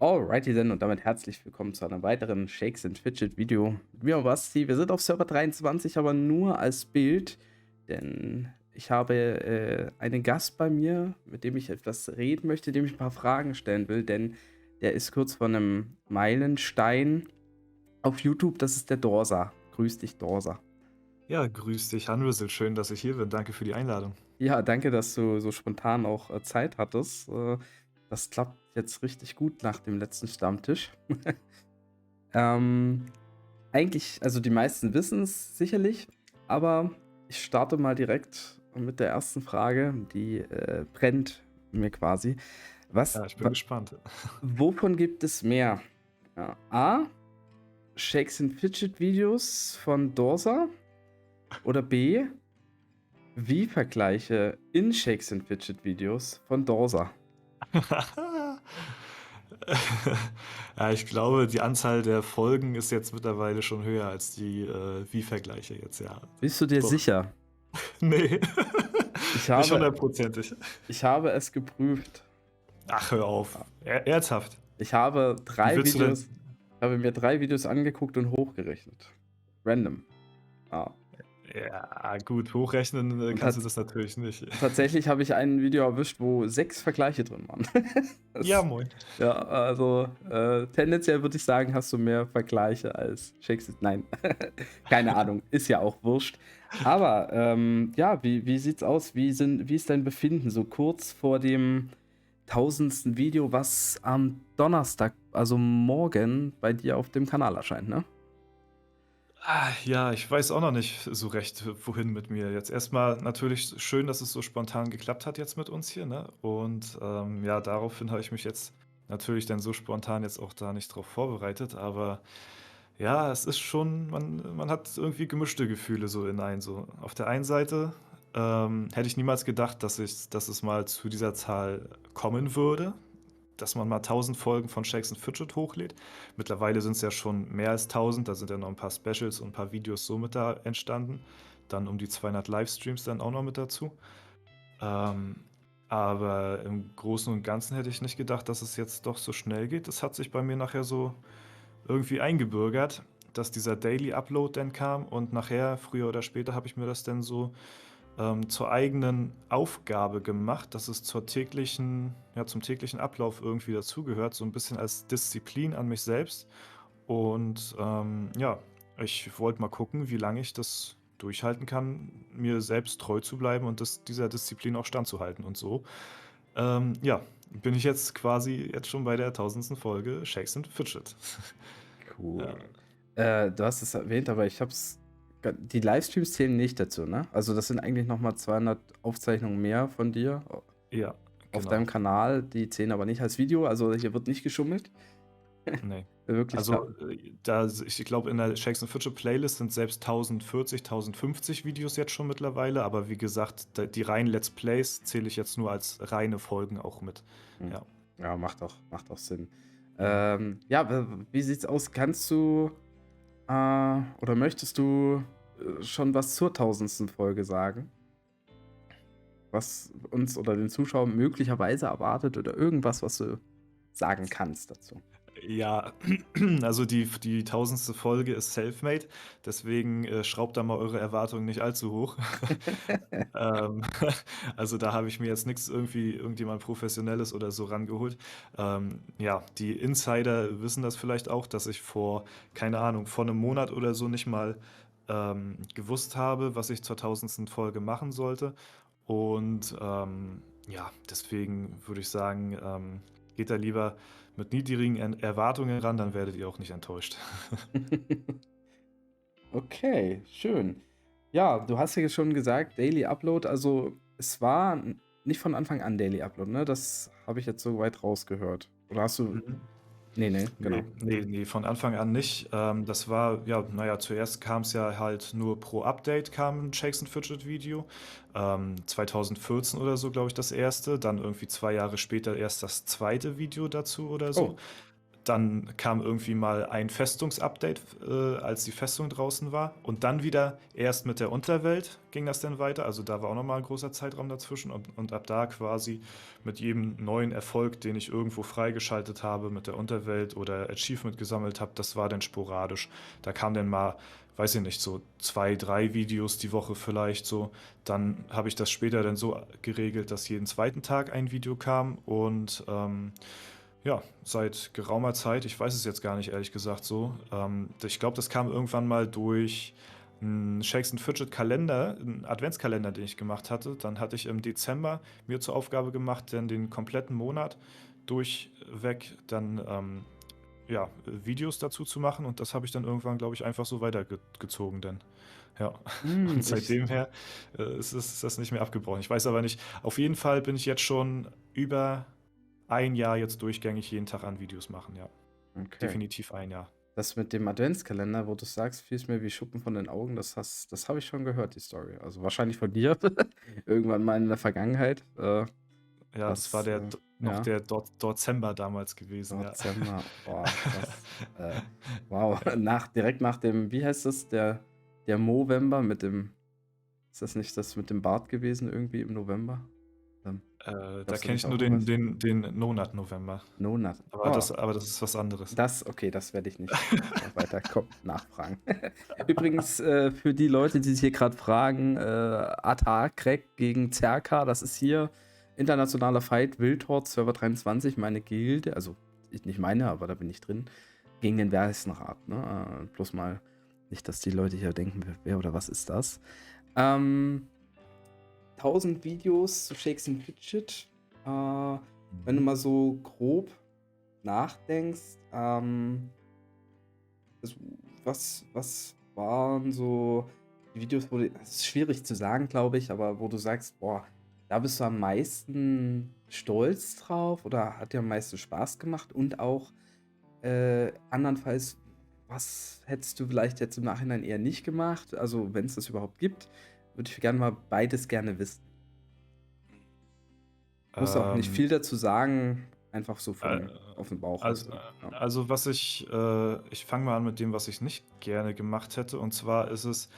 Alrighty dann und damit herzlich willkommen zu einem weiteren Shakes and Fidget Video mit mir und Basti. Wir sind auf Server 23, aber nur als Bild, denn ich habe einen Gast bei mir, mit dem ich etwas reden möchte, dem ich ein paar Fragen stellen will, denn der ist kurz vor einem Meilenstein auf YouTube. Das ist der Dorsa. Grüß dich, Dorsa. Ja, grüß dich, Hanwissel. Schön, dass ich hier bin. Danke für die Einladung. Ja, danke, dass du so spontan auch Zeit hattest. Das klappt jetzt richtig gut nach dem letzten Stammtisch. ähm, Eigentlich, also die meisten wissen es sicherlich, aber ich starte mal direkt mit der ersten Frage, die brennt mir quasi. Was, Ja, ich bin gespannt. wovon gibt es mehr? Ja, A. Shakes and Fidget Videos von Dorsa oder B. Wie-Vergleiche in Shakes and Fidget Videos von Dorsa? Ja, ich glaube, die Anzahl der Folgen ist jetzt mittlerweile schon höher als die Wie-Vergleiche jetzt, ja. Bist du dir Doch. sicher? Nee, Ich nicht habe, hundertprozentig. ich habe es geprüft. Ach, hör auf. Ernsthaft. Ich habe Wie drei willst du denn? Videos, habe mir 3 Videos angeguckt und hochgerechnet. Random. Ah. Ja, gut, hochrechnen Und kannst du das natürlich nicht. tatsächlich habe ich ein Video erwischt, wo 6 Vergleiche drin waren. Ja, Das, moin. ja, also tendenziell würde ich sagen, hast du mehr Vergleiche als Shakespeare. Nein, keine Ahnung, ist ja auch wurscht. Aber ja, wie sieht's aus? Wie ist dein Befinden so kurz vor dem tausendsten Video, was am Donnerstag, also morgen, bei dir auf dem Kanal erscheint, ne? Ja, ich weiß auch noch nicht so recht, wohin mit mir jetzt. Erstmal natürlich schön, dass es so spontan geklappt hat jetzt mit uns hier, ne? Und, ja, daraufhin habe ich mich jetzt natürlich dann so spontan jetzt auch da nicht drauf vorbereitet, aber ja, es ist schon man hat irgendwie gemischte Gefühle so in einen so. Auf der einen Seite, hätte ich niemals gedacht, dass es mal zu dieser Zahl kommen würde, dass man mal 1000 Folgen von Shakes and Fidget hochlädt. Mittlerweile sind es ja schon mehr als 1000, da sind ja noch ein paar Specials und ein paar Videos so mit da entstanden. Dann um die 200 Livestreams dann auch noch mit dazu. Ähm, aber im Großen und Ganzen hätte ich nicht gedacht, dass es jetzt doch so schnell geht. Das hat sich bei mir nachher so irgendwie eingebürgert, dass dieser Daily Upload dann kam und nachher, früher oder später, habe ich mir das dann so zur eigenen Aufgabe gemacht, dass es zum täglichen Ablauf irgendwie dazugehört, so ein bisschen als Disziplin an mich selbst. Und, ja, ich wollte mal gucken, wie lange ich das durchhalten kann, mir selbst treu zu bleiben und dieser Disziplin auch standzuhalten und so. Ja, bin ich jetzt quasi jetzt schon bei der tausendsten Folge Shakes and Fidget. Ja. Cool. Du hast es erwähnt, aber ich hab's. Die Livestreams zählen nicht dazu, ne? Also, das sind eigentlich nochmal 200 Aufzeichnungen mehr von dir Ja, auf genau. deinem Kanal. Die zählen aber nicht als Video. Also, hier wird nicht geschummelt. Ne. Wirklich. Also, ich glaube, in der Shakes and Fidget Playlist sind selbst 1040, 1050 Videos jetzt schon mittlerweile, aber wie gesagt, die reinen Let's Plays zähle ich jetzt nur als reine Folgen auch mit. Hm. Ja. Ja, macht auch Sinn. Mhm. Ja, wie sieht's aus? Kannst du oder möchtest du schon was zur tausendsten Folge sagen? Was uns oder den Zuschauern möglicherweise erwartet oder irgendwas, was du sagen kannst dazu? Ja, also die tausendste Folge ist self-made, deswegen, schraubt da mal eure Erwartungen nicht allzu hoch. Ähm, also, da habe ich mir jetzt nichts irgendjemand Professionelles oder so rangeholt. Ja, die Insider wissen das vielleicht auch, dass ich keine Ahnung, vor einem Monat oder so nicht mal, gewusst habe, was ich zur tausendsten Folge machen sollte. Und, ja, deswegen würde ich sagen, geht da lieber mit niedrigen Erwartungen ran, dann werdet ihr auch nicht enttäuscht. Okay, schön. Ja, du hast ja schon gesagt, Daily Upload, also es war nicht von Anfang an Daily Upload, ne? Das habe ich jetzt so weit rausgehört. Oder hast du. Mhm. Nee, Ne, genau. ne, von Anfang an nicht. Das war ja, na ja, zuerst kam's ja halt nur pro Update kam 'n Shakes and Fidget Video. 2014 oder so, glaube ich, das erste. Dann irgendwie 2 Jahre später erst das zweite Video dazu oder so. Oh, Dann kam irgendwie mal ein Festungsupdate, als die Festung draußen war. Und dann wieder erst mit der Unterwelt ging das dann weiter. Also da war auch nochmal ein großer Zeitraum dazwischen. Und ab da quasi mit jedem neuen Erfolg, den ich irgendwo freigeschaltet habe mit der Unterwelt oder Achievement gesammelt habe, das war dann sporadisch. Da kam dann mal, weiß ich nicht, so 2, 3 Videos die Woche vielleicht so. Dann habe ich das später dann so geregelt, dass jeden zweiten Tag ein Video kam und ja, seit geraumer Zeit, ich weiß es jetzt gar nicht ehrlich gesagt so. Ich glaube, das kam irgendwann mal durch einen Shakes and Fidget Kalender, einen Adventskalender, den ich gemacht hatte. Dann hatte ich im Dezember mir zur Aufgabe gemacht, dann den kompletten Monat durchweg dann ja, Videos dazu zu machen und das habe ich dann irgendwann, glaube ich, einfach so weitergezogen dann. Ja, Hm, und seitdem her ist das nicht mehr abgebrochen. Ich weiß aber nicht, auf jeden Fall bin ich jetzt schon über ein Jahr jetzt durchgängig jeden Tag an Videos machen, ja. okay. Definitiv ein Jahr. Das mit dem Adventskalender, wo du sagst, fiel es mir wie Schuppen von den Augen, das habe ich schon gehört, die Story. Also wahrscheinlich von dir, irgendwann mal in der Vergangenheit. Ja, das war noch Ja, der Dezember damals gewesen, ja. Dezember, boah, krass. Wow, direkt nach dem, wie heißt das, der Movember mit dem, ist das nicht das mit dem Bart gewesen irgendwie im November? Da Glaubst du kenne nicht ich auch nur noch was? den Monat November. Nonat. Aber Oh, das ist was anderes. okay, das werde ich nicht weiter nachfragen. Übrigens, für die Leute, die sich hier gerade fragen, Attack gegen Zerka, das ist hier internationaler Fight, Wildhort, Server 23, meine Gilde, also nicht meine, aber da bin ich drin, gegen den Versenrat, ne? Bloß mal nicht, dass die Leute hier denken, wer oder was ist das? 1000 Videos zu Shakes and Fidget. Wenn du mal so grob nachdenkst, also was waren so die Videos, das ist schwierig zu sagen, glaube ich, aber wo du sagst, boah, da bist du am meisten stolz drauf oder hat dir am meisten Spaß gemacht und auch andernfalls, was hättest du vielleicht jetzt im Nachhinein eher nicht gemacht? Also, wenn es das überhaupt gibt, würde ich gerne mal beides gerne wissen. Muss auch nicht Ähm, viel dazu sagen, einfach so äh, auf den Bauch raus. also, Ja. also ich fange mal an mit dem, was ich nicht gerne gemacht hätte. Und zwar ist es,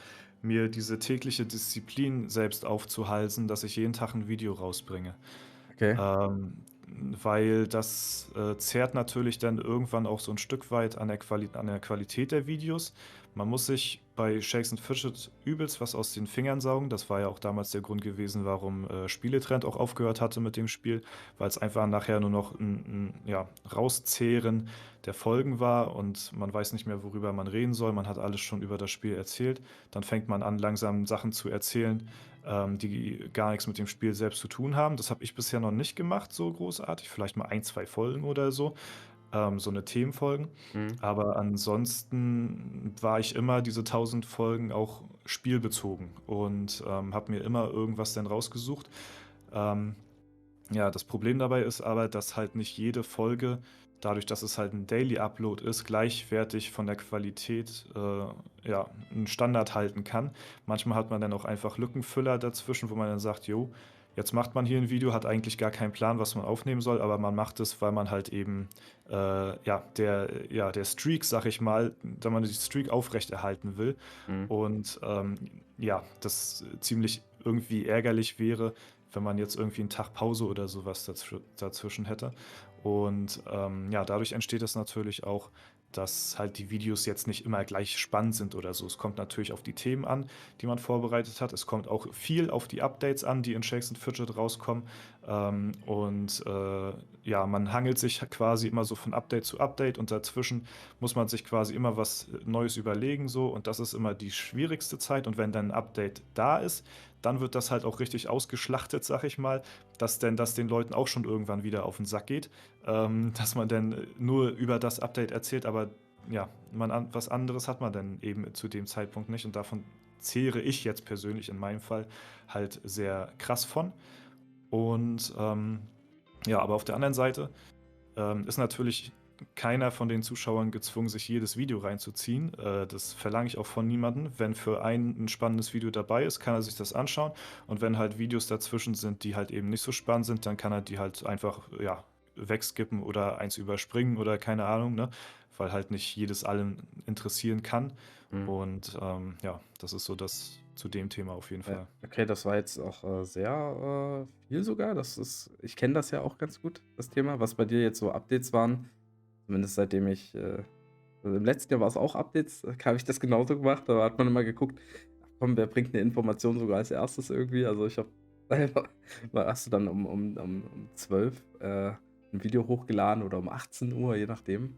mir diese tägliche Disziplin selbst aufzuhalsen, dass ich jeden Tag ein Video rausbringe. Okay. Weil das zehrt natürlich dann irgendwann auch so ein Stück weit an der Qualität der Videos. Man muss sich bei Shakes and Fidget übelst was aus den Fingern saugen. Das war ja auch damals der Grund gewesen, warum Spieletrend auch aufgehört hatte mit dem Spiel, weil es einfach nachher nur noch ein ja, Rauszehren der Folgen war und man weiß nicht mehr, worüber man reden soll. Man hat alles schon über das Spiel erzählt. Dann fängt man an, langsam Sachen zu erzählen, die gar nichts mit dem Spiel selbst zu tun haben. Das habe ich bisher noch nicht gemacht, so großartig. Vielleicht mal ein, zwei Folgen oder so, so eine Themenfolgen. Mhm. Aber ansonsten war ich immer diese 1000 Folgen auch spielbezogen und habe mir immer irgendwas dann rausgesucht. Ähm, ja, das Problem dabei ist aber, dass halt nicht jede Folge, dadurch, dass es halt ein Daily Upload ist, gleichwertig von der Qualität ja, einen Standard halten kann. Manchmal hat man dann auch einfach Lückenfüller dazwischen, wo man dann sagt, jo, jetzt macht man hier ein Video, hat eigentlich gar keinen Plan, was man aufnehmen soll, aber man macht es, weil man halt eben der Streak, sag ich mal, da man die Streak aufrechterhalten will. Mhm. Und ja, das ziemlich irgendwie ärgerlich wäre, wenn man jetzt irgendwie einen Tag Pause oder sowas dazwischen hätte. Und ja, dadurch entsteht es natürlich auch, dass halt die Videos jetzt nicht immer gleich spannend sind oder so. Es kommt natürlich auf die Themen an, die man vorbereitet hat. Es kommt auch viel auf die Updates an, die in Shakes and Fidget rauskommen. Ja, man hangelt sich quasi immer so von Update zu Update und dazwischen muss man sich quasi immer was Neues überlegen so und das ist immer die schwierigste Zeit und wenn dann ein Update da ist, dann wird das halt auch richtig ausgeschlachtet, sag ich mal, dass denn das den Leuten auch schon irgendwann wieder auf den Sack geht, dass man dann nur über das Update erzählt, aber ja, was anderes hat man dann eben zu dem Zeitpunkt nicht und davon zehre ich jetzt persönlich in meinem Fall halt sehr krass von. Und ja, aber auf der anderen Seite ist natürlich keiner von den Zuschauern gezwungen, sich jedes Video reinzuziehen. Das verlange ich auch von niemandem. Wenn für einen ein spannendes Video dabei ist, kann er sich das anschauen. Und wenn halt Videos dazwischen sind, die halt eben nicht so spannend sind, dann kann er die halt einfach ja, wegskippen oder eins überspringen oder keine Ahnung, ne? Weil halt nicht jedes allen interessieren kann. Mhm. Und ja, das ist so das zu dem Thema auf jeden Ja, Fall. okay, das war jetzt auch sehr viel sogar. Ich kenne das ja auch ganz gut, das Thema, was bei dir jetzt so Updates waren. Zumindest seitdem also im letzten Jahr war es auch Updates, da habe ich das genauso gemacht. Da hat man immer geguckt, ach komm, wer bringt eine Information sogar als erstes irgendwie. Also ich habe hast du dann um 12 ein Video hochgeladen oder um 18 Uhr, je nachdem.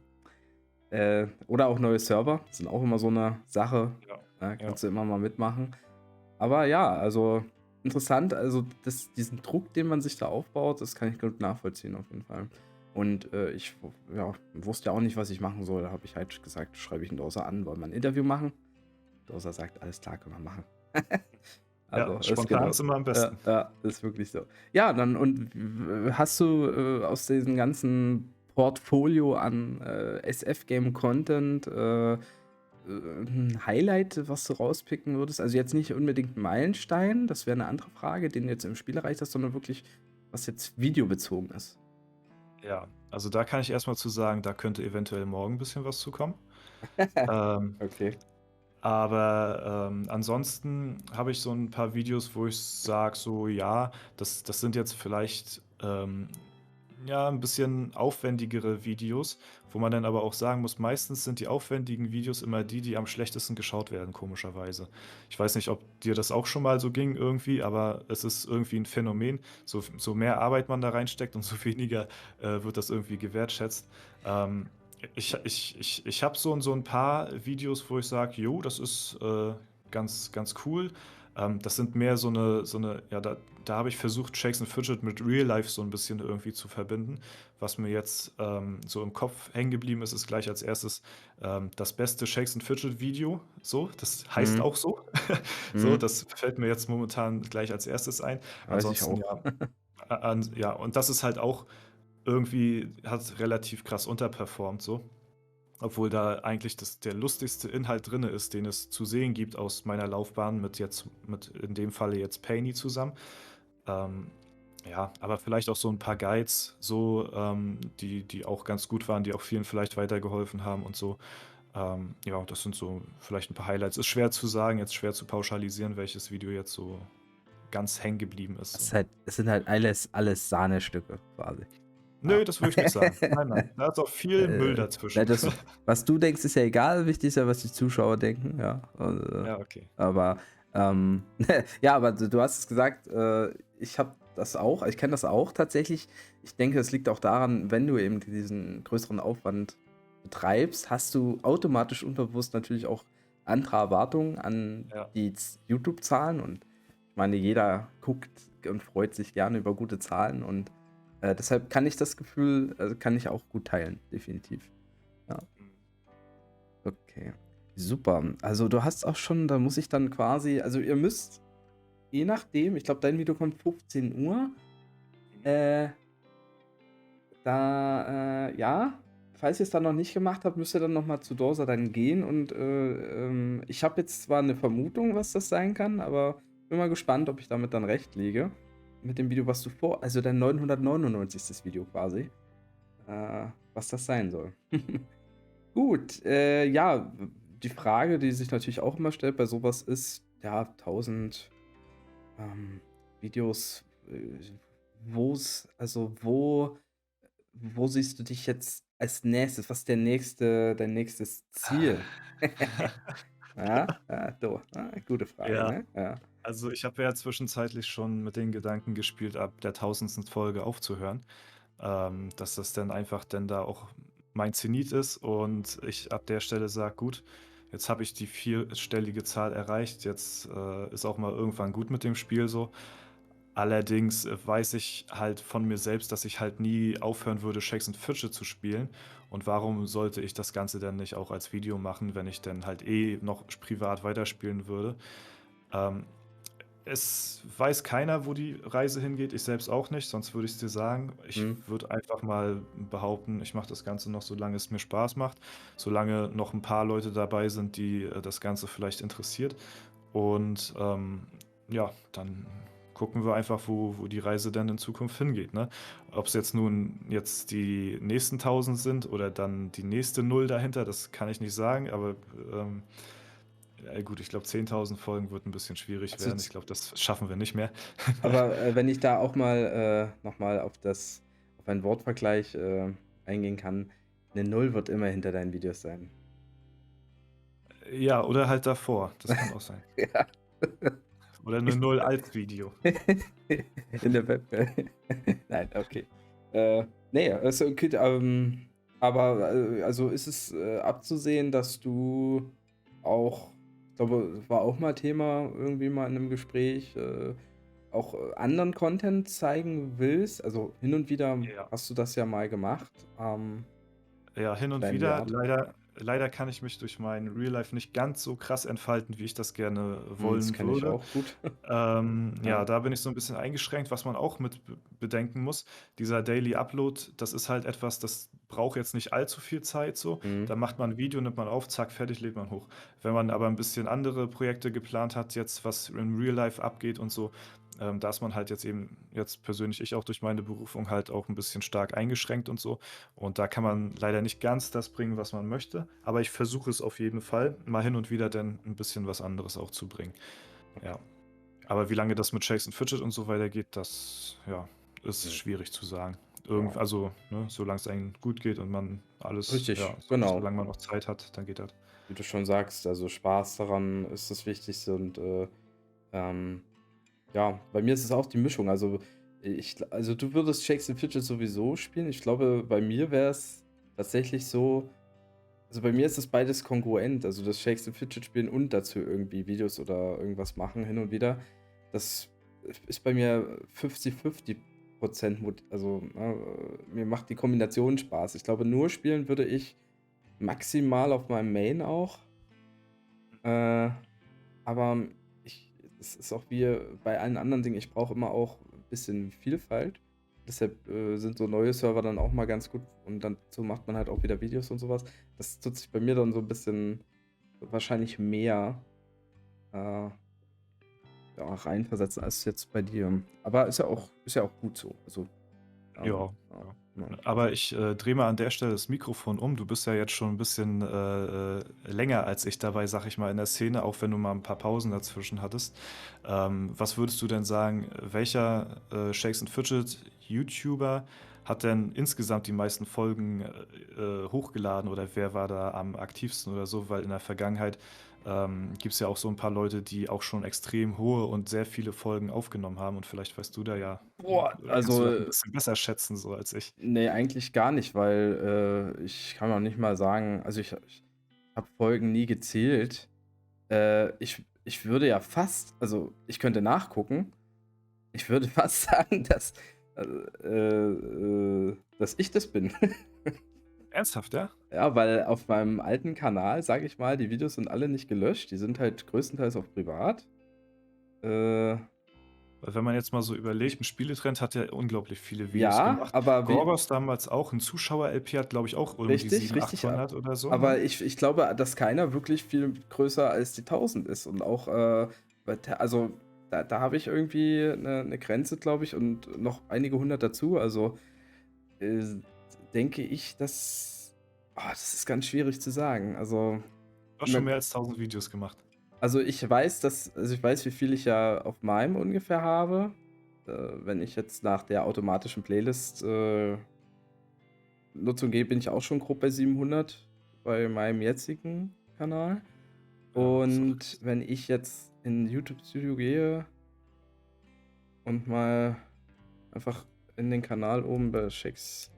Oder auch neue Server, sind auch immer so eine Sache, Ja, ja. kannst du immer mal mitmachen. Aber ja, also interessant, also diesen Druck, den man sich da aufbaut, das kann ich gut nachvollziehen auf jeden Fall. Und ja, wusste ja auch nicht, was ich machen soll. Da habe ich halt gesagt, schreibe ich einen Doser an, wollen wir ein Interview machen? Doser sagt, alles klar, können wir machen. Ja, Also, ist spontan genau. ist immer am besten. Ja, ist wirklich so. Ja, dann und hast du aus diesem ganzen Portfolio an SF-Game-Content 'n Highlight, was du rauspicken würdest? Also jetzt nicht unbedingt 'n Meilenstein, das wäre eine andere Frage, den du jetzt im Spiel erreicht hast, sondern wirklich, was jetzt videobezogen ist. Ja, also da kann ich erst mal zu sagen, da könnte eventuell morgen 'n bisschen was zu kommen. Ähm, Okay. aber ansonsten habe ich so ein paar Videos, wo ich sage so: „Ja, das sind jetzt vielleicht, ja, ein bisschen aufwendigere Videos“, wo man dann aber auch sagen muss, meistens sind die aufwendigen Videos immer die, die am schlechtesten geschaut werden, komischerweise. Ich weiß nicht, ob dir das auch schon mal so ging irgendwie, aber es ist irgendwie ein Phänomen. So mehr Arbeit man da reinsteckt, umso weniger, wird das irgendwie gewertschätzt. Ähm, ich habe so ein paar Videos, wo ich sage: „Jo, das ist, ganz cool.“ Das sind mehr so eine ja, da habe ich versucht, Shakes and Fidget mit Real Life so ein bisschen irgendwie zu verbinden. Was mir jetzt, so im Kopf hängen geblieben ist, ist gleich als erstes das beste Shakes and Fidget Video so. Das heißt Mhm, auch so. So, mhm, das fällt mir jetzt momentan gleich als erstes ein. weiß ich Ansonsten auch. ja, ja, und das ist halt auch irgendwie hat relativ krass unterperformt so. Obwohl da eigentlich der lustigste Inhalt drin ist, den es zu sehen gibt aus meiner Laufbahn mit in dem Falle jetzt Painy zusammen. Ähm, ja, aber vielleicht auch so ein paar Guides, so, die auch ganz gut waren, die auch vielen vielleicht weitergeholfen haben und so. Ja, das sind so vielleicht ein paar Highlights. Ist schwer zu sagen, jetzt schwer zu pauschalisieren, welches Video jetzt so ganz hängen geblieben ist so. Es sind halt alles Sahnestücke quasi. Ja. Nö, das würde ich nicht sagen. Nein, nein, da ist auch viel Müll Na, dazwischen. was du denkst, ist ja egal. Wichtig ist ja, was die Zuschauer denken, ja. Ja, okay. Aber, ja, aber du hast es gesagt, ich habe das auch, ich kenne das auch tatsächlich. Ich denke, es liegt auch daran, wenn du eben diesen größeren Aufwand betreibst, hast du automatisch unterbewusst natürlich auch andere Erwartungen an Ja. die YouTube-Zahlen. Und ich meine, jeder guckt und freut sich gerne über gute Zahlen. Und deshalb kann ich das Gefühl, kann ich auch gut teilen, definitiv. Ja, Mhm. okay. Super. Also du hast auch schon, da muss ich dann quasi, also ihr müsst, je nachdem, ich glaube, dein Video kommt 15 Uhr. Mhm. Äh, ja, falls ihr es dann noch nicht gemacht habt, müsst ihr dann nochmal zu Dorsa dann gehen. Und ich habe jetzt zwar eine Vermutung, was das sein kann, aber bin mal gespannt, ob ich damit dann recht liege. Mit dem Video, was du also dein 999. Video quasi, was das sein soll. Gut, ja, die Frage, die sich natürlich auch immer stellt bei sowas ist, ja, 1000 Videos, wo siehst du dich jetzt als nächstes? Was ist dein nächstes Ziel? Ja, ja, du, gute Frage, Ja, ne? Ja. also ich habe ja zwischenzeitlich schon mit den Gedanken gespielt, ab der 1000. Folge aufzuhören, dass das dann einfach dann da auch mein Zenit ist und ich ab der Stelle sage: „Gut, jetzt habe ich die vierstellige Zahl erreicht, jetzt, ist auch mal irgendwann gut mit dem Spiel so.“ Allerdings, weiß ich halt von mir selbst, dass ich halt nie aufhören würde, Shakes and Fidget zu spielen. Und warum sollte ich das Ganze dann nicht auch als Video machen, wenn ich dann halt noch privat weiterspielen würde? Ähm, Es weiß keiner, wo die Reise hingeht, ich selbst auch nicht, sonst würde ich es dir sagen. Ich Mhm. würde einfach mal behaupten, ich mache das Ganze noch, solange es mir Spaß macht, solange noch ein paar Leute dabei sind, die, das Ganze vielleicht interessiert. Und, ja, dann gucken wir einfach, wo die Reise dann in Zukunft hingeht, ne? Ob es jetzt nun jetzt die nächsten 1.000 sind oder dann die nächste Null dahinter, das kann ich nicht sagen, aber, ja gut, ich glaube 10.000 Folgen wird ein bisschen schwierig Also, werden. Ich glaube, das schaffen wir nicht mehr. aber wenn ich da auch mal nochmal auf einen Wortvergleich eingehen kann, eine Null wird immer hinter deinen Videos sein. Ja, oder halt davor, das kann auch sein. Ja. Oder eine Null als Video. In der Webwelt. Nein, okay. Ne, ist okay, aber also ist es abzusehen, dass du auch, ich glaube, war auch mal Thema irgendwie mal in einem Gespräch, auch anderen Content zeigen willst? Also hin und wieder Ja. hast du das ja mal gemacht, Ja, hin auf und deinem wieder. Yard. Leider kann ich mich durch mein Real Life nicht ganz so krass entfalten, wie ich das gerne Das wollen kenne ich würde. auch gut. Ja, Ja. da bin ich so ein bisschen eingeschränkt, was man auch mit bedenken muss. Dieser Daily Upload, das ist halt etwas, das braucht jetzt nicht allzu viel Zeit so. Mhm. Da macht man 'n Video, nimmt man auf, zack, fertig, lädt man hoch. Wenn man aber ein bisschen andere Projekte geplant hat jetzt, was im Real Life abgeht und so, da ist man halt jetzt persönlich ich auch durch meine Berufung halt auch ein bisschen stark eingeschränkt und so. Und da kann man leider nicht ganz das bringen, was man möchte, aber ich versuche es auf jeden Fall, mal hin und wieder dann ein bisschen was anderes auch zu bringen. Ja. Aber wie lange das mit Shakes and Fidget und so weitergeht, das, ja, ist Mhm. schwierig zu sagen. Ja. Also, ne, solange es einem gut geht und man alles, Richtig, ja, genau. solange man noch Zeit hat, dann geht das. Wie du schon sagst, also Spaß daran ist das Wichtigste und ähm, ja, bei mir ist es auch die Mischung. Also du würdest Shakes and Fidget sowieso spielen. Ich glaube, bei mir wäre es tatsächlich so, also bei mir ist das beides kongruent. Also das Shakes and Fidget spielen und dazu irgendwie Videos oder irgendwas machen hin und wieder. Das ist bei mir 50-50%. Also mir macht die Kombination Spaß. Ich glaube, nur spielen würde ich maximal auf meinem Main auch. Äh, aber es ist auch wie bei allen anderen Dingen, ich brauche immer auch ein bisschen Vielfalt. Deshalb sind so neue Server dann auch mal ganz gut und dann so macht man halt auch wieder Videos und sowas. Das tut sich bei mir dann so ein bisschen wahrscheinlich mehr äh, ja, reinversetzen als jetzt bei dir. Aber ist ja auch gut so. Also, Ja, ja, ja. ja. Aber ich, drehe mal an der Stelle das Mikrofon um. Du bist ja jetzt schon ein bisschen, länger als ich dabei, sage ich mal, in der Szene, auch wenn du mal ein paar Pausen dazwischen hattest. Was würdest du denn sagen, welcher, Shakes and Fidget YouTuber hat denn insgesamt die meisten Folgen, hochgeladen oder wer war da am aktivsten oder so? Weil in der Vergangenheit, gibt es ja auch so ein paar Leute, die auch schon extrem hohe und sehr viele Folgen aufgenommen haben und vielleicht weißt du da ja Boah, kannst du das ein also bisschen besser schätzen so als ich. nee, eigentlich gar nicht, weil ich kann auch nicht mal sagen, also ich habe Folgen nie gezählt. Ich würde ja fast, also ich könnte nachgucken, ich würde fast sagen, dass ich das bin. Ernsthaft, ja? Ja, weil auf meinem alten Kanal, sage ich mal, die Videos sind alle nicht gelöscht, die sind halt größtenteils auch privat. Äh, Weil wenn man jetzt mal so überlegt, 'n Spieletrend hat ja unglaublich viele Videos ja, gemacht. aber wie, Gorgos damals auch, 'n Zuschauer-LP hat, glaube ich, auch um die richtig, 700, richtig. 800 oder so, Aber ne? ich glaube, dass keiner wirklich viel größer als die 1000 ist. Und auch, also da habe ich irgendwie eine Grenze, glaube ich, und noch einige hundert dazu. Also äh, denke ich, das ist ganz schwierig zu sagen. Du hast schon Ne- mehr als 1.000 Videos gemacht. also ich weiß, wie viel ich ja auf meinem ungefähr habe. Wenn ich jetzt nach der automatischen Playlist Nutzung gehe, bin ich auch schon grob bei 700 bei meinem jetzigen Kanal. Ja, ist auch Und wenn ich jetzt in YouTube Studio gehe und mal einfach in den Kanal oben bei Shakes,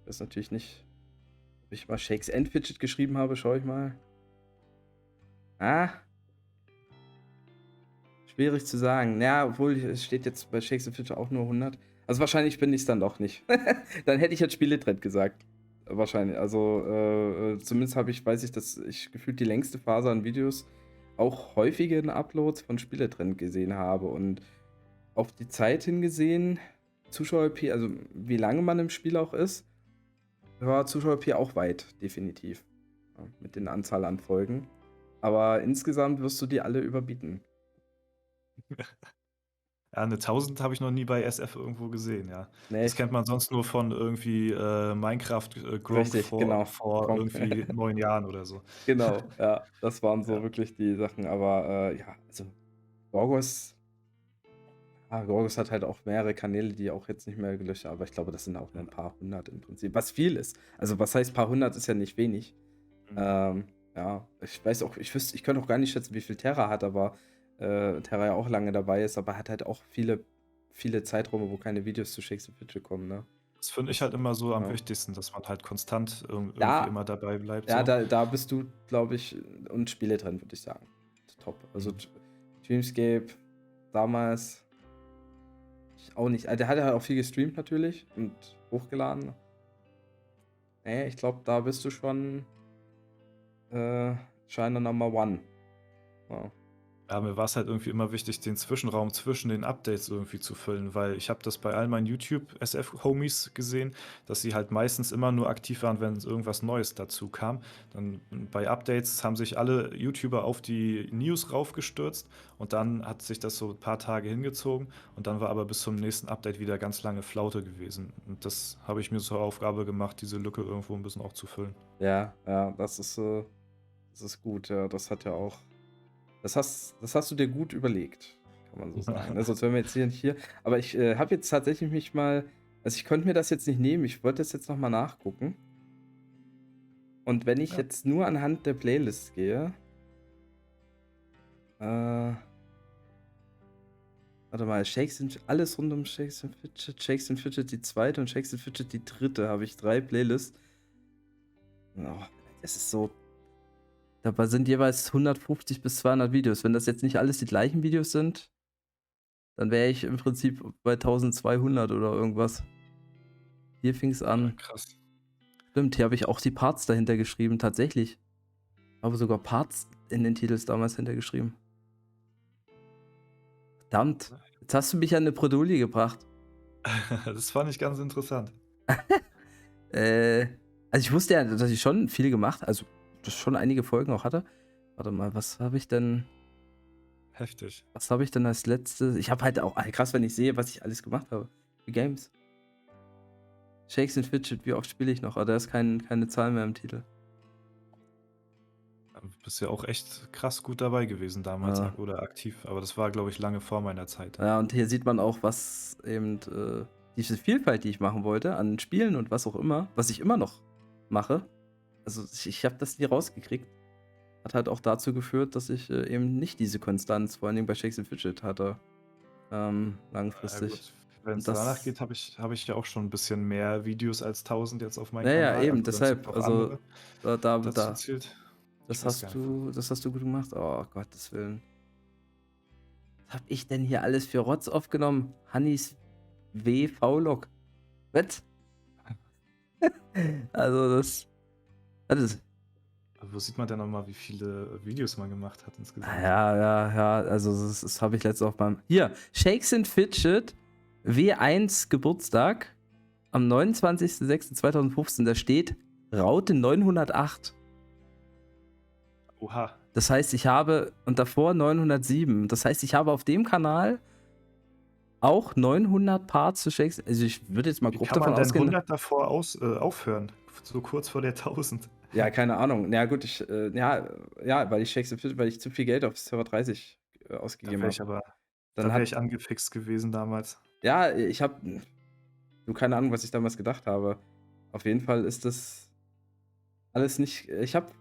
das natürlich nicht, ob ich mal Shakes and Fidget geschrieben habe, schaue ich mal. Ah, schwierig zu sagen. Ja, obwohl es steht jetzt bei Shakes and Fidget auch nur 100. Also wahrscheinlich bin ich es dann doch nicht. Dann hätte ich jetzt Spieletrend gesagt. Wahrscheinlich. Also zumindest weiß ich, dass ich gefühlt die längste Phase an Videos auch häufigen Uploads von Spieletrend gesehen habe. Und auf die Zeit hingesehen, Zuschauer-P, also wie lange man im Spiel auch ist, war Zuschauer-P auch weit, definitiv. Ja, mit den Anzahl an Folgen. Aber insgesamt wirst du die alle überbieten. Ja, 'ne 1000 habe ich noch nie bei SF irgendwo gesehen, ja. Das Nee, kennt man sonst nur von irgendwie, Minecraft, Gronkh richtig, genau. vor Gronk. irgendwie 9 Jahren oder so. Genau, ja, das waren so Ja. wirklich die Sachen, aber, ja, also Gorgos Gorgos hat halt auch mehrere Kanäle, die auch jetzt nicht mehr gelöscht, aber ich glaube, das sind auch nur ein Ja. paar hundert im Prinzip, was viel ist. Also, was heißt paar hundert, ist ja nicht wenig. Mhm. Ähm, ja, ich weiß auch ich könnte auch gar nicht schätzen, wie viel Terra hat, aber, Terra ja auch lange dabei ist, aber hat halt auch viele Zeiträume, wo keine Videos zu Shakes and Fidget kommen, ne? Das finde ich Das halt immer so am ja. wichtigsten, dass man halt konstant irgendwie Da immer dabei bleibt ja, so. da bist du, glaube ich, und Spiele drin, würde ich sagen. Top. Also, Mhm. Dreamscape damals ich auch nicht. Der hat ja auch viel gestreamt natürlich und hochgeladen. Ne, ich glaube, da bist du schon, China Number One. Ja. Ja, mir war's halt irgendwie immer wichtig, den Zwischenraum zwischen den Updates irgendwie zu füllen, weil ich habe das bei all meinen YouTube-SF-Homies gesehen, dass sie halt meistens immer nur aktiv waren, wenn irgendwas Neues dazu kam. Dann bei Updates haben sich alle YouTuber auf die News raufgestürzt und dann hat sich das so ein paar Tage hingezogen und dann war aber bis zum nächsten Update wieder ganz lange Flaute gewesen. Und das habe ich mir zur Aufgabe gemacht, diese Lücke irgendwo ein bisschen auch zu füllen. Ja, ja, das ist gut, ja. Das hast du dir gut überlegt, kann man so sagen, ne? Sonst wären wir jetzt hier nicht hier. Aber ich, habe jetzt tatsächlich mich mal also, ich konnte mir das jetzt nicht nehmen. Ich wollte das jetzt noch mal nachgucken. Und wenn ich Ja, jetzt nur anhand der Playlist gehe, äh, warte mal, alles rund um Shakes and Fidget die zweite und Shakes and Fidget die dritte, habe ich 3 Playlists. Oh, das ist so dabei sind jeweils 150 bis 200 Videos. Wenn das jetzt nicht alles die gleichen Videos sind, dann wäre ich im Prinzip bei 1200 oder irgendwas. Hier fing es ja, an. krass. Stimmt, hier habe ich auch die Parts dahinter geschrieben, tatsächlich. Habe sogar Parts in den Titels damals hintergeschrieben. Verdammt, jetzt hast du mich an 'ne Bredouille gebracht. Das fand ich ganz interessant. Äh, also ich wusste ja, dass ich schon viel gemacht also, dass ich schon einige Folgen auch hatte. Warte mal, Heftig. was habe ich denn als Letztes ich habe halt auch krass, wenn ich sehe, was ich alles gemacht habe für Games. Shakes and Fidget, wie oft spiele ich noch? Ah, da ist keine Zahl mehr im Titel. Du bist ja auch echt krass gut dabei gewesen damals Äh, ak oder aktiv, aber das war, glaube ich, lange vor meiner Zeit. ja, und hier sieht man auch, was eben, diese Vielfalt, die ich machen wollte an Spielen und was auch immer, was ich immer noch mache. Also, ich habe das nie rausgekriegt. Hat halt auch dazu geführt, dass ich, eben nicht diese Konstanz, vor allen Dingen bei Shakes and Fidget hatte, Ja langfristig. gut, wenn es Und danach das geht, habe ich ja auch schon ein bisschen mehr Videos als 1000 jetzt auf meinem ja, ja, Kanal. eben, Also, wenn es jetzt deshalb. noch Also, andere dazu da zählt, ich weiß gar nicht. das hast du gut gemacht. Oh, Gottes Willen. Was habe ich denn hier alles für Rotz aufgenommen? Hannis W-V-Log. Was? Also, das Wo sieht man denn noch mal, wie viele Videos man gemacht hat insgesamt? ja, ja, ja, also, das habe ich letztens auf meinem hier, Shakes and Fidget W1 Geburtstag am 29.06.2015. Da steht Raute 908. Oha, Das heißt, ich habe und davor 907. Das heißt, ich habe auf dem Kanal auch 900 Parts zu Shakespeare. Also, ich würde jetzt mal wie grob kann davon man denn ausgehen 100 davor aufhören? So kurz vor der 1000. ja, keine Ahnung. Ja gut, ja, weil ich zu viel Geld auf Server 30, Da ausgegeben wäre habe. ich aber Dann da wäre hat ich angefixt gewesen damals. ja, ich habe du, keine Ahnung, was ich damals gedacht habe. Auf jeden Fall ist das alles nicht ich habe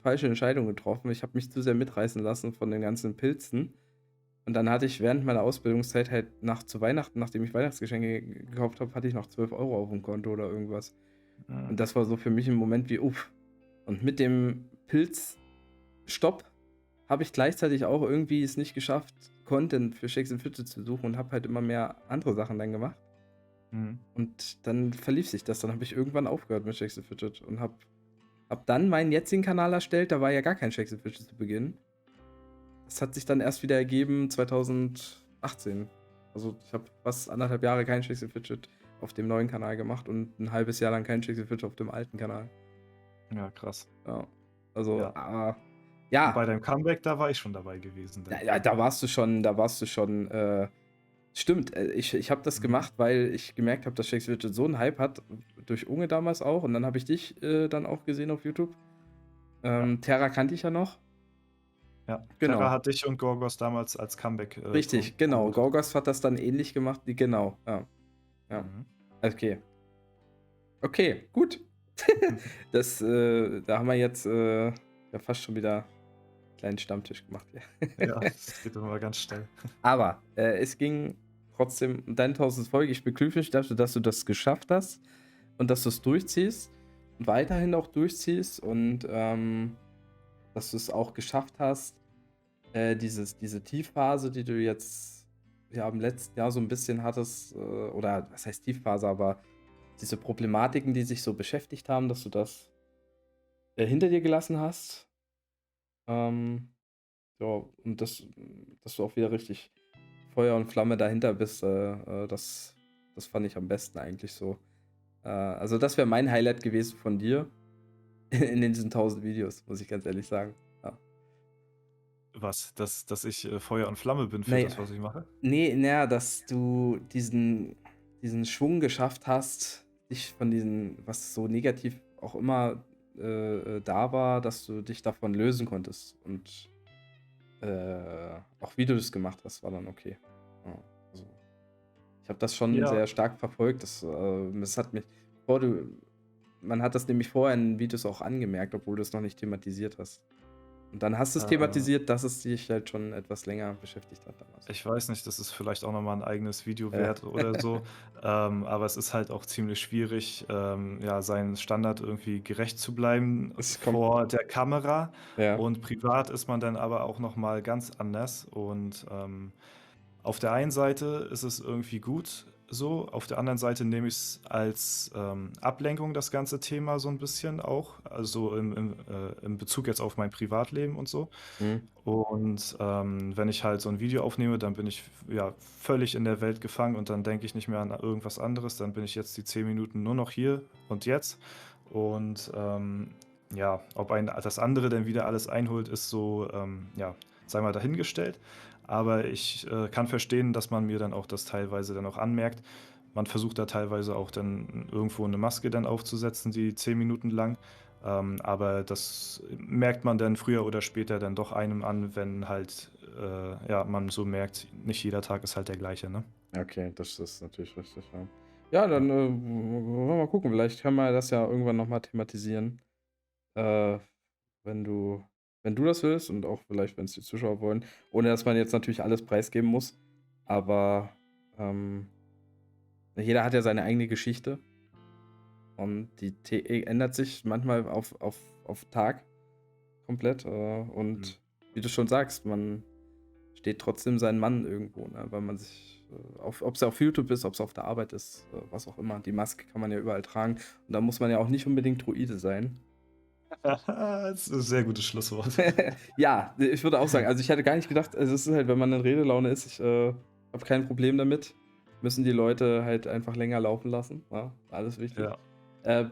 falsche Entscheidungen getroffen. Ich habe mich zu sehr mitreißen lassen von den ganzen Pilzen. Und dann hatte ich während meiner Ausbildungszeit halt zu Weihnachten, nachdem ich Weihnachtsgeschenke gekauft habe, hatte ich noch 12 € auf dem Konto oder irgendwas. Mhm. Und das war so für mich 'n Moment wie: „Uff." Und mit dem Pilzstopp habe ich gleichzeitig auch irgendwie es nicht geschafft, Content für Shakes and Fidget zu suchen und habe halt immer mehr andere Sachen dann gemacht. Mhm. Und dann verlief sich das. Dann habe ich irgendwann aufgehört mit Shakes and Fidget und habe dann meinen jetzigen Kanal erstellt. Da war ja gar kein Shakes and Fidget zu Beginn. Das hat sich dann erst wieder ergeben 2018. Also, ich habe fast 1,5 Jahre kein Shakes and Fidget auf dem neuen Kanal gemacht und 'n halbes Jahr lang kein Shakes and Fidget auf dem alten Kanal. Ja, krass. Ja. Also, Ja. Und bei Ja, deinem Comeback, da war ich schon dabei gewesen ja, dann. ja, da warst du schon, stimmt, ich habe das Mhm. gemacht, weil ich gemerkt habe, dass Shakespeare so einen Hype hat, durch Unge damals auch, und dann habe ich dich dann auch gesehen auf YouTube. Ja, Terra kannte ich ja noch. ja. Terra Genau, hat dich und Gorgos damals als Comeback, richtig, genau. promotet. Gorgos hat das dann ähnlich gemacht, genau, ja, ja. Mhm. Okay, okay, gut. Da haben wir jetzt ja fast schon wieder einen kleinen Stammtisch gemacht. Ja. Ja, das geht immer ganz schnell. Aber es ging trotzdem um deine 1000 Folge. Ich beglückwünsche dich dafür, dass du das geschafft hast und dass du es durchziehst und weiterhin auch durchziehst und dass du es auch geschafft hast, diese Tiefphase, die du jetzt ja im letzten Jahr so ein bisschen hattest, oder was heißt Tiefphase, aber diese Problematiken, die sich so beschäftigt haben, dass du das hinter dir gelassen hast. Ähm, ja, und dass du auch wieder richtig Feuer und Flamme dahinter bist, das fand ich am besten eigentlich so. Also das wäre mein Highlight gewesen von dir in diesen 1000 Videos, muss ich ganz ehrlich sagen. Ja. Was? Dass ich, Feuer und Flamme bin für Nee, das, was ich mache? nee, naja, dass du diesen Schwung geschafft hast, dich von diesen, was so negativ auch immer da war, dass du dich davon lösen konntest. Und auch wie du das gemacht hast, war dann okay. Ja, also, ich habe das schon Ja, sehr stark verfolgt. Das hat mich, bevor du, man hat das nämlich vorher in Videos auch angemerkt, obwohl du es noch nicht thematisiert hast. Und dann hast du es äh thematisiert, dass es dich halt schon etwas länger beschäftigt hat damals. ich weiß nicht, das ist vielleicht auch noch mal 'n eigenes Video Ja. wert oder so, aber es ist halt auch ziemlich schwierig, ja, seinen Standard irgendwie gerecht zu bleiben Es kommt, vor der Kamera ja. und privat ist man dann aber auch noch mal ganz anders und, auf der einen Seite ist es irgendwie gut so, auf der anderen Seite nehme ich's als, Ablenkung, das ganze Thema so 'n bisschen auch, also im Bezug jetzt auf mein Privatleben und so. Mhm. Und, wenn ich halt so 'n Video aufnehme, dann bin ich ja völlig in der Welt gefangen und dann denke ich nicht mehr an irgendwas anderes. Dann bin ich jetzt die 10 Minuten nur noch hier und jetzt. Und, ja, ob einen das andere dann wieder alles einholt, ist so, ja, sei mal dahingestellt. Aber ich, kann verstehen, dass man mir dann auch das teilweise dann auch anmerkt. Man versucht da teilweise auch dann irgendwo 'ne Maske dann aufzusetzen, die 10 Minuten lang. Aber das merkt man dann früher oder später dann doch einem an, wenn halt, ja, man so merkt, nicht jeder Tag ist halt der gleiche, ne? Ja, okay, das ist natürlich richtig, ja. Ja, Ja. dann wollen wir mal gucken. Vielleicht können wir das ja irgendwann nochmal thematisieren. Äh, wenn du, wenn du das willst und auch vielleicht, wenn es die Zuschauer wollen. Ohne dass man jetzt natürlich alles preisgeben muss. Aber ähm, jeder hat ja seine eigene Geschichte. Und ändert sich manchmal auf Tag komplett. Mhm. Und wie du schon sagst, man steht trotzdem sein Mann irgendwo, ne? Weil man sich, ob es auf YouTube ist, ob es auf der Arbeit ist, was auch immer. Die Maske kann man ja überall tragen. Und da muss man ja auch nicht unbedingt Druide sein. Das ist 'n sehr gutes Schlusswort. Ja, ich würde auch sagen, also ich hätte gar nicht gedacht, also es ist halt, wenn man in Redelaune ist, ich habe kein Problem damit. Müssen die Leute halt einfach länger laufen lassen. Ja, alles wichtig. Ja. Äh,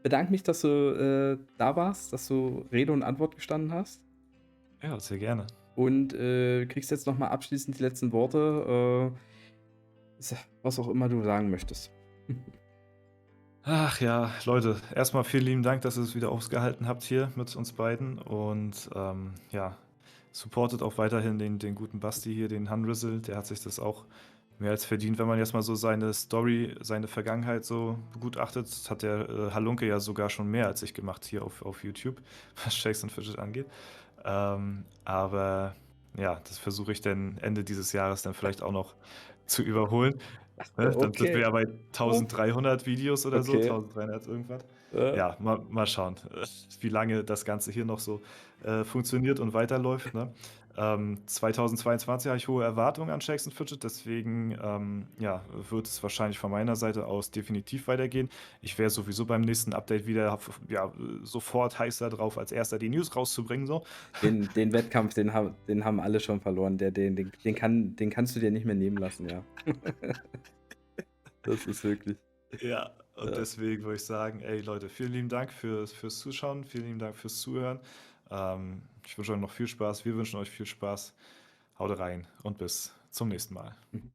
bedanke mich, dass du da warst, dass du Rede und Antwort gestanden hast. Ja, sehr gerne. Und kriegst jetzt nochmal abschließend die letzten Worte, was auch immer du sagen möchtest. Ach ja, Leute, erst mal vielen lieben Dank, dass ihr's wieder ausgehalten habt hier mit uns beiden und, ja, supportet auch weiterhin den guten Basti hier, den Hanrizzle. Der hat sich das auch mehr als verdient. Wenn man jetzt mal so seine Story, seine Vergangenheit so begutachtet, hat der, Halunke ja sogar schon mehr als ich gemacht hier auf YouTube, was Shakes and Fidget angeht. Aber ja, das versuche ich dann Ende dieses Jahres dann vielleicht auch noch zu überholen. Ne, dann sind wir Okay. ja bei Oh. 1.300 Videos oder so, Okay. 1.300 irgendwas. Äh, Ja, mal schauen, wie lange das Ganze hier noch so, funktioniert und weiterläuft, ne? 2022 habe ich hohe Erwartungen an Shakes and Fidget, deswegen, ja, wird es wahrscheinlich von meiner Seite aus definitiv weitergehen. Ich wäre sowieso beim nächsten Update wieder ja, sofort heiß da drauf, als Erster die News rauszubringen so. den Wettkampf, den haben alle schon verloren. Den kannst du dir nicht mehr nehmen lassen, ja. Das ist wirklich. Ja, und Äh, deswegen würde ich sagen, ey Leute, vielen lieben Dank fürs Zuschauen, vielen lieben Dank fürs Zuhören. Ich wünsche euch noch viel Spaß. Wir wünschen euch viel Spaß. Haut rein und bis zum nächsten Mal. Mhm.